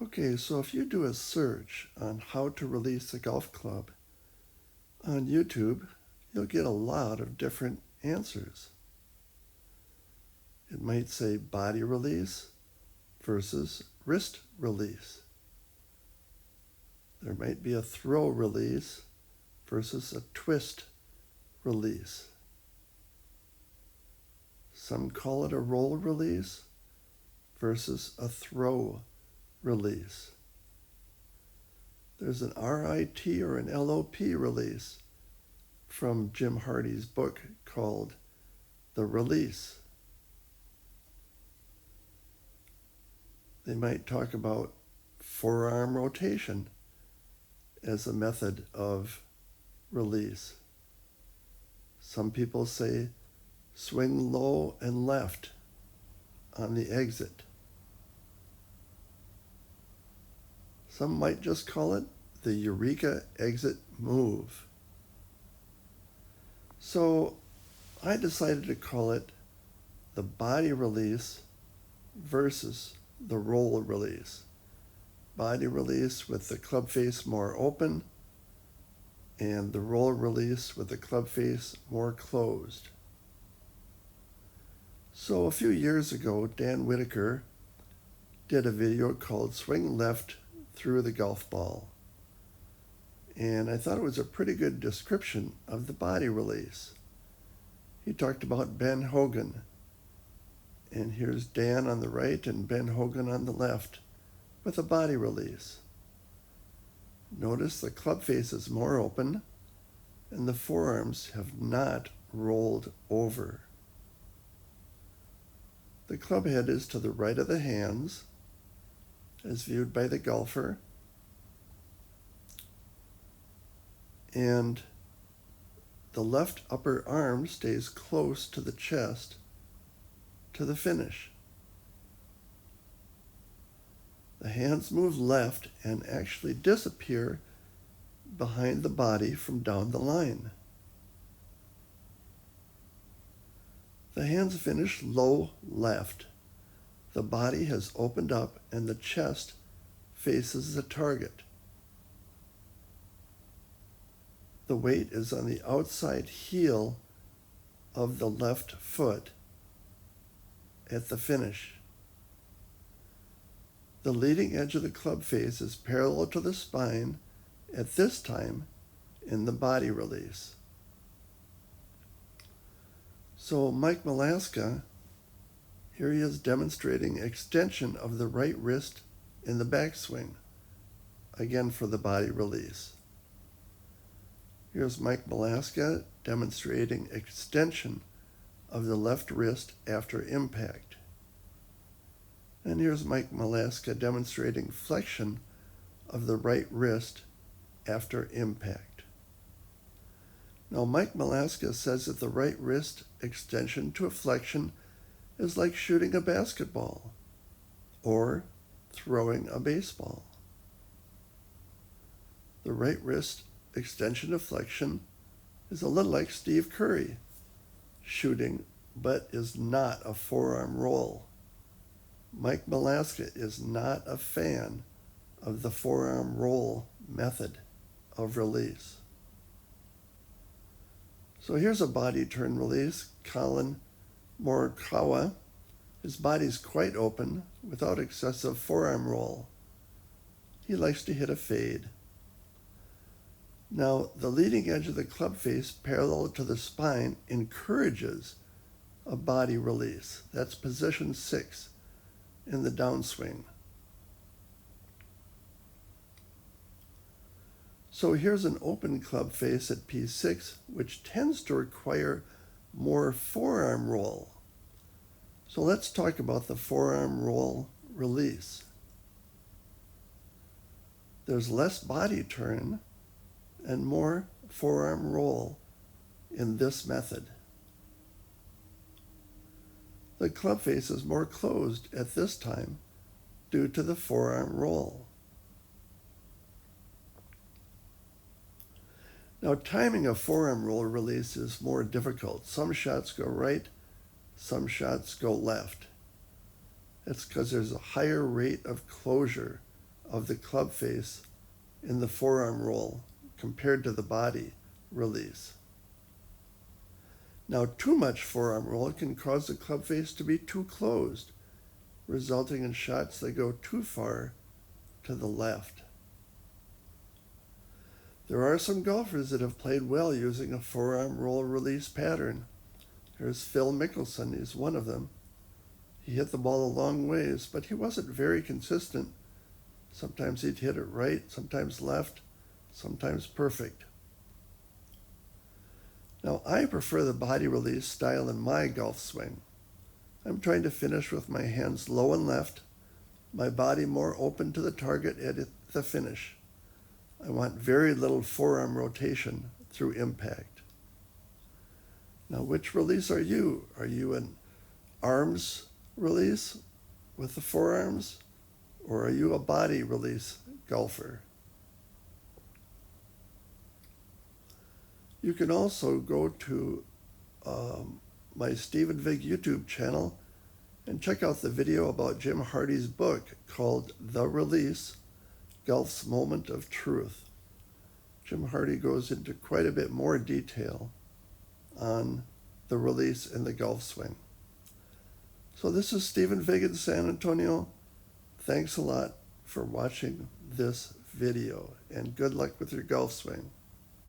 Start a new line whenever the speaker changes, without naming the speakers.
Okay, so if you do a search on how to release a golf club on YouTube, you'll get a lot of different answers. It might say body release versus wrist release. There might be a throw release versus a twist release. Some call it a roll release versus a throw release. There's an RIT or an LOP release from Jim Hardy's book called The Release. They might talk about forearm rotation as a method of release. Some people say swing low and left on the exit. Some might just call it the Eureka exit move. So I decided to call it the body release versus the roll release. Body release with the club face more open and the roll release with the club face more closed. So a few years ago, Dan Whitaker did a video called Swing Left Through the Golf Ball. And I thought it was a pretty good description of the body release. He talked about Ben Hogan. And here's Dan on the right and Ben Hogan on the left with a body release. Notice the club face is more open and the forearms have not rolled over. The club head is to the right of the hands as viewed by the golfer, and the left upper arm stays close to the chest to the finish. The hands move left and actually disappear behind the body from down the line. The hands finish low left. The body has opened up and the chest faces the target. The weight is on the outside heel of the left foot at the finish. The leading edge of the club face is parallel to the spine at this time in the body release. So Mike Malaska, here he is demonstrating extension of the right wrist in the backswing, again for the body release. Here's Mike Malaska demonstrating extension of the left wrist after impact. And here's Mike Malaska demonstrating flexion of the right wrist after impact. Now, Mike Malaska says that the right wrist extension to a flexion is like shooting a basketball or throwing a baseball. The right wrist extension to flexion is a little like Steve Curry shooting, but is not a forearm roll. Mike Malaska is not a fan of the forearm roll method of release. So here's a body turn release. Colin Morikawa. His body's quite open without excessive forearm roll. He likes to hit a fade. Now, the leading edge of the club face parallel to the spine encourages a body release. That's position 6 in the downswing. So here's an open club face at P6, which tends to require more forearm roll. So let's talk about the forearm roll release. There's less body turn and more forearm roll in this method. The club face is more closed at this time due to the forearm roll. Now, timing a forearm roll release is more difficult. Some shots go right, some shots go left. It's because there's a higher rate of closure of the club face in the forearm roll compared to the body release. Now, too much forearm roll can cause the club face to be too closed, resulting in shots that go too far to the left. There are some golfers that have played well using a forearm roll release pattern. There's Phil Mickelson, he's one of them. He hit the ball a long ways, but he wasn't very consistent. Sometimes he'd hit it right, sometimes left, sometimes perfect. Now, I prefer the body release style in my golf swing. I'm trying to finish with my hands low and left, my body more open to the target at the finish. I want very little forearm rotation through impact. Now, which release are you? Are you an arms release with the forearms, or are you a body release golfer? You can also go to my Stephen Vig YouTube channel and check out the video about Jim Hardy's book called The Release, Golf's Moment of Truth. Jim Hardy goes into quite a bit more detail on the release in the golf swing. So this is Stephen Vig in San Antonio. Thanks a lot for watching this video, and good luck with your golf swing.